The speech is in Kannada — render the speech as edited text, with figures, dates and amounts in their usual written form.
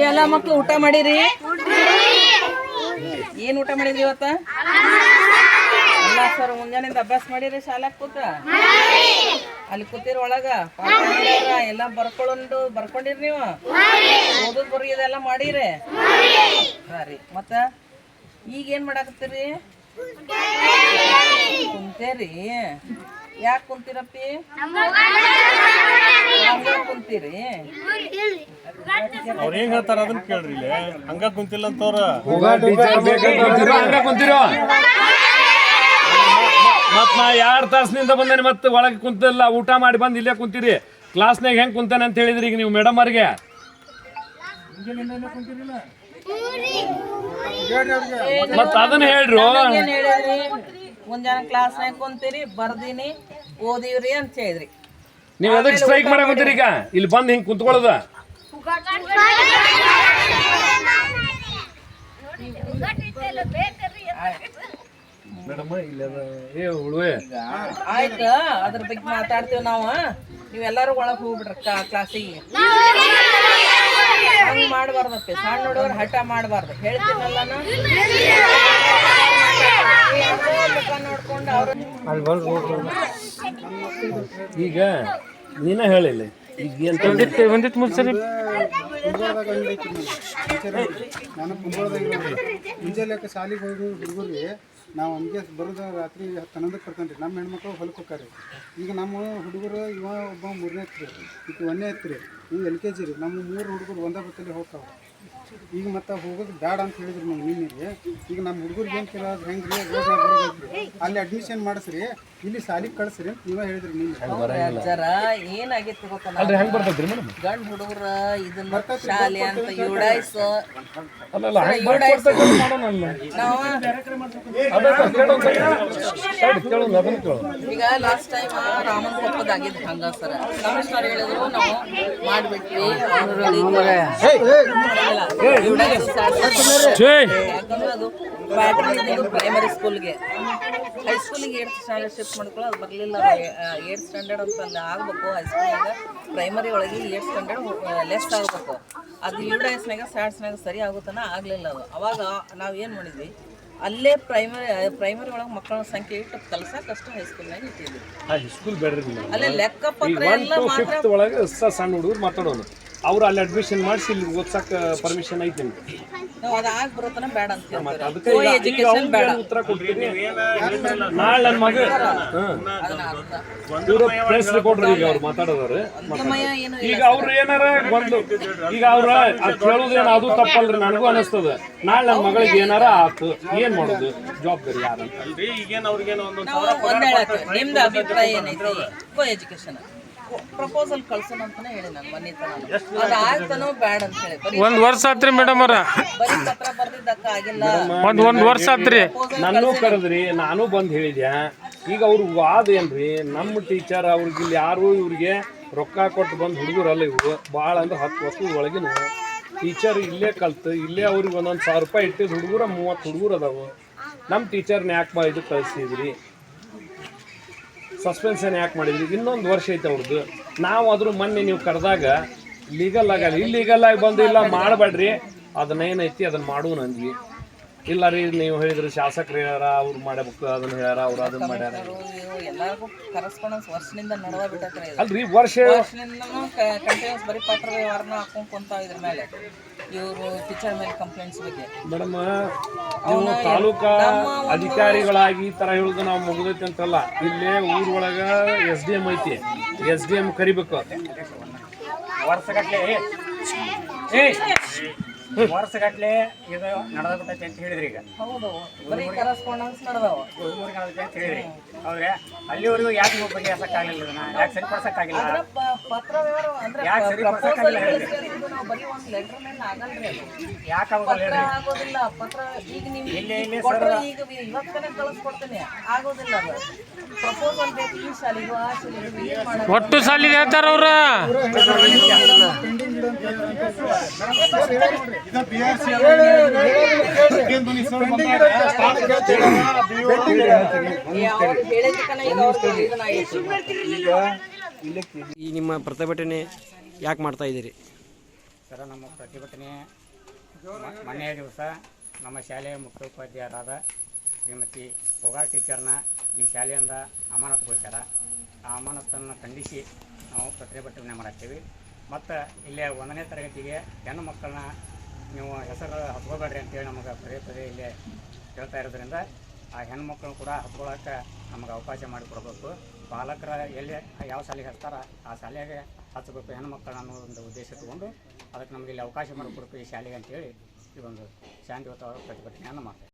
ಎಲ್ಲ ಮಕ್ಳು ಊಟ ಮಾಡಿರಿ? ಏನ್ ಊಟ ಮಾಡಿದ್ರಿ ಇವತ್ತ? ಅಲ್ಲ ಸರ್, ಮುಂಜಾನಿಂದ ಅಭ್ಯಾಸ ಮಾಡಿರಿ ಶಾಲಾಕ್ ಕೂತ? ಅಲ್ಲಿ ಕೂತಿರಿ ಒಳಗ ಎಲ್ಲ ಬರ್ಕೊಂಡಿರಿ ನೀವು? ಓದೋದ್ ಬರೀದೆಲ್ಲ ಮಾಡಿರಿ? ಹಾ ರೀ. ಮತ್ತ ಈಗ ಏನ್ ಮಾಡಾಕತ್ತೀರಿ? ಕುಂತೇರಿ? ಯಾಕೆ ಕುಂತೀರಪ್ಪಿ? ಕುಂತೀರಿ? ಅವ್ರ ಏನ್ ಹೇಳ್ತಾರ ಅದನ್ನ ಕೇಳ್ರಿ. ಇಲ್ಲಿ ಹಂಗ ಕುಂತಿಲ್ಲ ಅಂತವ್ರ ಮತ್ ನಾ 2 ತಾಸಿನಿಂದ ಬಂದೇನಿ, ಮತ್ತೆ ಒಳಗೆ ಕುಂತಿಲ್ಲ, ಊಟ ಮಾಡಿ ಬಂದು ಇಲ್ಲೇ ಕುಂತೀರಿ. ಕ್ಲಾಸ್ನಾಗ ಹೆಂಗ್ ಕುಂತಾನೆ ಅಂತ ಹೇಳಿದ್ರಿ ಈಗ ನೀವು ಮೇಡಮ್ ಅವ್ರಿಗೆ? ಮತ್ ಅದನ್ನ ಹೇಳ್ರು. ಮುಂಜಾನೆ ಕ್ಲಾಸ್ನಾಗ ಕುಂತೀರಿ, ಬರ್ದೀನಿ, ಓದಿವ್ರಿ ಅಂತ ಹೇಳಿದ್ರಿ. ನೀವ್ ಎದಕ್ ಸ್ಟ್ರೈಕ್ ಮಾಡಕ್ ಕುಂತೀರಿ ಈಗ? ಇಲ್ಲಿ ಬಂದು ಹಿಂಗ್ ಕುಂತ್ಕೊಳ್ಳೋದ? ಆಯ್ತ, ಅದ್ರ ಬಗ್ಗೆ ಮಾತಾಡ್ತೀವಿ ನಾವು. ನೀವೆಲ್ಲರೂ ಒಳಗ್ ಹೋಗ್ಬಿಡ್ರಿ ಕ್ಲಾಸಿಗೆ. ಹಂಗ್ ಮಾಡ್ಬಾರ್ದಪ್ಪಿ, ಸಣ್ಣ ಹುಡುಗರು ಹಠ ಮಾಡ್ಬಾರ್ದು. ಹೇಳ್ತೀನಲ್ಲ ನಾನು. ನೋಡ್ಕೊಂಡು ಅವ್ರು ಈಗ ನೀನ ಹೇಳಿಲ್ಲ ಒಂದಿತ್ತು ಮುನ್ಸರಿ ನಾನು ಕುಂಬಳದಾಗ ಮುಂಜಾನೆ ಶಾಲೆಗೆ ಹೋಗಿ ಹುಡುಗರಿಗೆ ನಾವು ಹಂಗೆ ಬರೋದು ರಾತ್ರಿ 11ಕ್ಕೆ ಬರ್ತಾನೆ ರೀ. ನಮ್ಮ ಹೆಣ್ಮಕ್ಳು ಹೊಲಕ್ಕೆ ಹೋಗ್ತಾರೆ. ಈಗ ನಮ್ಮ ಹುಡುಗರು ಇವ ಒಬ್ಬ 3ನೇ ಎತ್ರಿ, ಈಗ 1ನೇ ಎತ್ರಿ, ಇವು LKG ರೀ. ನಮ್ಮ 3 ಹುಡುಗರು ಒಂದೇ ಬತ್ತಲ್ಲಿ ಹೋಗ್ತಾವೆ. ಈಗ ಮತ್ತೆ ಹೋಗೋದು ಬೇಡ ಅಂತ ಹೇಳಿದ್ರು ನಾವು ನಿನ್ನೆ. ಈಗ ನಮ್ಮ ಹುಡುಗರಿಗೆ ಏನು ಕೇಳೋದು ಹೆಂಗೆ ರೀ? ಬರೋದೈತ್ರಿ, ಅಲ್ಲಿ ಅಡ್ಮಿಷನ್ ಮಾಡಿಸ್ರಿ, ಇಲ್ಲಿ ಶಾಲೆಗೆ ಕಳಿಸ್ರಿ ಅಂತ ನೀವೇ ಹೇಳಿದ್ರಿ ನಿನ್ನೆ. ಏನಾಗಿತ್ತು ಗೊತ್ತಾ? ಗಂಡು ಹುಡುಗರ ಇದನ್ನ ಶಾಲೆ ಅಂತ ಯುಡಾಯ್ಸ್ ಈಗ ಲಾಸ್ಟ್ ಟೈಮ್ ರಾಮನ್ ಕೊಪ್ಪದಾಗಿದ್ದು ಹಂಗ ಸರ್. ಕಮಿಷನರ್ ಹೇಳಿದ್ರು, ನಾವು ಮಾಡ್ಬಿಟ್ವಿ. ಯಾಕಂದ್ರೆ ಅದು ಪ್ಯಾಟರ್ನ್ ಇದು ಪ್ರೈಮರಿ ಸ್ಕೂಲ್ಗೆ, ಹೈಸ್ಕೂಲಿಗೆ 8th ಸ್ಟ್ಯಾಂಡರ್ಡ್ ಶಿಫ್ಟ್ ಮಾಡ್ಕೊಳ್ಳೋ ಅದು ಬರಲಿಲ್ಲ. 8th ಸ್ಟ್ಯಾಂಡರ್ಡ್ ಅಂತ ಅಲ್ಲಿ ಆಗಬೇಕು. ಹೈಸ್ಕೂಲ್ನಾಗ ಪ್ರೈಮರಿ ಒಳಗೆ 8th ಸ್ಟ್ಯಾಂಡರ್ಡ್ ಲೆಫ್ಟ್ ಆಗಬೇಕು. ಅದು ಯುಡಾಯ್ಸ್ನಾಗ ಸ್ಟ್ಯಾಂಡ್ಸ್ನಾಗ ಸರಿ ಆಗುತ್ತಾನ ಆಗಲಿಲ್ಲ. ಅದು ಅವಾಗ ನಾವು ಏನು ಮಾಡಿದ್ವಿ, ಅಲ್ಲೇ ಪ್ರೈಮರಿ ಒಳಗೆ ಮಕ್ಕಳ ಸಂಖ್ಯೆ ಇಟ್ಟು ಕಲ್ಸಕ್ಕಷ್ಟು ಹೈಸ್ಕೂಲ್ನಾಗ ಇಟ್ಟಿದ್ವಿ. ಅಲ್ಲೇ ಲೆಕ್ಕಪತ್ರ ಎಲ್ಲ ಮಾತ್ರ ಒಳಗೆ ಸಣ್ಣ ಹುಡುಗರು ಮಾತಾಡೋನು. ಅವ್ರು ಅಲ್ಲಿ ಅಡ್ಮಿಷನ್ ಮಾಡಿಸಿ ಇಲ್ಲಿ ಓದ್ಸಕ್ ಪರ್ಮಿಷನ್ ಐತಿ. ನಾವು ಅದಾಗಿ ಬರೋತನ ಬೇಡ ಅಂತ ಅದಕ್ಕೆ ಉತ್ತರ ಕೊಡ್ತೀನಿ. ನಾಳೆ ನನ್ನ ಮಗ ಪ್ರೆಸ್ ರಿಪೋರ್ಟರ್ ಈಗ ಅವ್ರು ಮಾತಾಡೋದಾರೆ. ಈಗ ಅವ್ರು ಏನಾರ ಒಂದು ಈಗ ಅವ್ರ ಕೇಳೋದೇನ ಅದು ತಪ್ಪಲ್ರಿ, ನನಗೂ ಅನಿಸ್ತದ. ನಾಳೆ ನನ್ನ ಮಗಳಿಗೆ ಏನಾರ ಆತು, ಏನ್ ಮಾಡೋದು? ಜವಾಬ್ದಾರಿ ಯಾರಂತ ಈಗೇನ್ ಅವ್ರಿಗೇನು ನಿಮ್ದು ಅಭಿಪ್ರಾಯ ಏನೈತಿ? ಕೋ ಎಜುಕೇಶನ್ ಪ್ರಪೋಸಲ್ ಕಳ್ಸೋಣ ಅಂತಾನೆ ಹೇಳಿ ನಾನು ಮೊನ್ನೆ ತನ. ಅದು ಆಗ್ತಾನೋ ಬೇಡ ಅಂತ ಹೇಳಿ. 1 ವರ್ಷ ಆತ್ರಿ ಮೇಡಮ್ ಅವ್ರ, ಬರೀ ಪತ್ರ ಬರ್ದಿದ್ದಕ್ಕ ಆಗಿಲ್ಲ. ಒಂದ್ ವರ್ಷ ಆತ್ರಿ. ನಾನು ಕರೆದ್ರಿ, ನಾನು ಬಂದ್ ಹೇಳಿದ್ಯಾ. ಈಗ ಅವ್ರ ವಾದ ಏನ್ರಿ, ನಮ್ಮ ಟೀಚರ್ ಅವ್ರಿಗೆ ಇಲ್ಲಿ ಯಾರು ಇವ್ರಿಗೆ ರೊಕ್ಕ ಕೊಟ್ಟು ಬಂದು ಹುಡುಗರಲ್ಲ. ಇವ್ರು ಭಾಳ ಅಂದ್ರೆ 10 ವರ್ಷದ ಒಳಗಿನ ಟೀಚರ್ ಇಲ್ಲೇ ಕಲ್ತು ಇಲ್ಲೇ ಅವ್ರಿಗೆ 1,000 ರೂಪಾಯಿ ಇಟ್ಟಿದ್ದು ಹುಡುಗರ 30 ಹುಡುಗರು ಅದಾವು. ನಮ್ಮ ಟೀಚರ್ನ ಯಾಕೆ ಇದು ಕಳಿಸಿದ್ರಿ? ಸಸ್ಪೆನ್ಷನ್ ಯಾಕೆ ಮಾಡಿದ್ರಿ? ಇನ್ನೊಂದು ವರ್ಷ ಐತೆ ಅವ್ರದ್ದು. ನಾವು ಅದ್ರ ಮೊನ್ನೆ ನೀವು ಕರೆದಾಗ ಲೀಗಲ್ ಆಗಲ್ಲ, ಇಲ್ಲೀಗಲ್ ಆಗಿ ಬಂದು ಇಲ್ಲ ಮಾಡಬೇಡ್ರಿ, ಅದನ್ನೇನೈತಿ ಅದನ್ನ ಮಾಡೋಣ ಅಂದ್ವಿ. ಇಲ್ಲ ರೀ, ನೀವು ಹೇಳಿದ್ರಿ ಶಾಸಕರು ಹೇಳ್ಯಾರ, ಅವ್ರು ಮಾಡಬೇಕು, ಅದನ್ನ ಹೇಳ್ಯಾರ, ಅವ್ರು ಅದನ್ನ ಮಾಡ್ಯಾರ. ಎಲ್ಲರಿಗೂ ಕರೆಸ್ಪಾಂಡೆನ್ಸ್ ವರ್ಷದಿಂದ ನಡೆದ ಬಿಟ್ಟೈತ್ರಿ. ಅಲ್ರಿ ವರ್ಷದಿಂದನೂ ಕಂಟಿನ್ಯೂಸ್ ಬರೀ ಪತ್ರ ವ್ಯವಹಾರನ ಹಾಕೊಂಡ್ ಕುಂತ. ಇದ್ರ ಮೇಲೆ ಇವರು ಟೀಚರ್ ಮೇಲೆ ಕಂಪ್ಲೇಂಟ್ಸ್ ಬಗ್ಗೆ ಮೇಡಮ್ ನೀವು ತಾಲೂಕಾ ಅಧಿಕಾರಿಗಳಾಗಿ ಈ ಥರ ಹೇಳುದು ನಾವು ಮುಗಿದೈತಿ ಅಂತಲ್ಲ. ಇಲ್ಲೇ ಊರೊಳಗೆ SDM ಐತಿ, SDM ಕರಿಬೇಕು. ವರ್ಷಗಟ್ಲೆ ಇದು ನಡೆದ್ಬಿಟ್ಟೈತಿ ಅಂತ ಹೇಳಿದ್ರಿ. ಈಗ ಬರೀ ಕರೆಸ್ಪಾಂಡೆನ್ಸ್ ನಡೆದವ ಅಂತ ಹೇಳಿದ್ರಿ. ಅವ್ರಿಗೆ ಅಲ್ಲಿವರೆಗೂ ಯಾಕೆ ನೀವು ಬಗೆಹರಿಸಕ್ಕಾಗಲಿಲ್ಲ, ಇದನ್ನ ಯಾಕೆ ಸರಿಪಡಿಸಕ್ಕಾಗಿಲ್ಲ? ಪತ್ರ ವ್ಯವಹಾರ ಅಂದ್ರೆ ಯಾಕೆ ಸರಿಪಡಿಸಕ್ಕಾಗಿಲ್ಲ? ಯಾಕೆ ಆಗೋದಿಲ್ಲ ಪತ್ರ. ಈಗ ನೀವು ಈಗ ಇವತ್ತನೇ ಕಳಿಸ್ಕೊಡ್ತೇನೆ, ಆಗೋದಿಲ್ಲ. ಅದು ಪ್ರಪೋಸಲ್ ಬೇಕು ಈ ಶಾಲೆಗೂ ಆ ಶಾಲೆಗೂ ಏನ್ ಮಾಡೋದು? ಒಟ್ಟು ಸಾಲಿಗೆ ಹೇಳ್ತಾರ ಅವ್ರ. ಹೇಳಿದ್ದಕ್ಕನ ಈಗ ಈ ನಿಮ್ಮ ಪ್ರತಿಭಟನೆ ಯಾಕೆ ಮಾಡ್ತಾ ಇದ್ದೀರಿ? ಸರ, ನಮ್ಮ ಪ್ರತಿಭಟನೆ ಮೊನ್ನೆಯ ದಿವಸ ನಮ್ಮ ಶಾಲೆಯ ಮುಖ್ಯೋಪಾಧ್ಯಾಯರಾದ ಶ್ರೀಮತಿ ಪೊಗಾರ್ ಟೀಚರ್ನ ಈ ಶಾಲೆಯಿಂದ ಅಮಾನತುಗೊಳಿಸ್ಯಾರ. ಆ ಅಮಾನತನ್ನು ಖಂಡಿಸಿ ನಾವು ಪ್ರತಿಭಟನೆ ಮಾಡತ್ತೀವಿ. ಮತ್ತು ಇಲ್ಲೇ 1ನೇ ತರಗತಿಗೆ ಹೆಣ್ಣು ಮಕ್ಕಳನ್ನ ನೀವು ಹೆಸರು ಹತ್ಕೋಬೇಡ್ರಿ ಅಂತೇಳಿ ನಮಗೆ ಪದೇ ಇಲ್ಲೇ ಹೇಳ್ತಾ ಇರೋದ್ರಿಂದ ಆ ಹೆಣ್ಮಕ್ಳನ್ನ ಕೂಡ ಹತ್ಕೊಳ್ಳೋಕೆ ನಮಗೆ ಅವಕಾಶ ಮಾಡಿಕೊಡ್ಬೇಕು. ಪಾಲಕರ ಎಲ್ಲಿ ಯಾವ ಶಾಲೆಗೆ ಹಚ್ತಾರ ಆ ಶಾಲೆಗೆ ಹಚ್ಚಬೇಕು ಹೆಣ್ಮಕ್ಳನ್ನ ಅನ್ನೋ ಒಂದು ಉದ್ದೇಶ ತಗೊಂಡು ಅದಕ್ಕೆ ನಮಗೆ ಇಲ್ಲಿ ಅವಕಾಶ ಮಾಡಿಕೊಡ್ಬೇಕು ಈ ಶಾಲೆಗೆ ಅಂತೇಳಿ ಈ ಒಂದು ಶಾಂತಿಯುತ ಪ್ರತಿಭಟನೆಯನ್ನು ಮಾಡ್ತೀವಿ.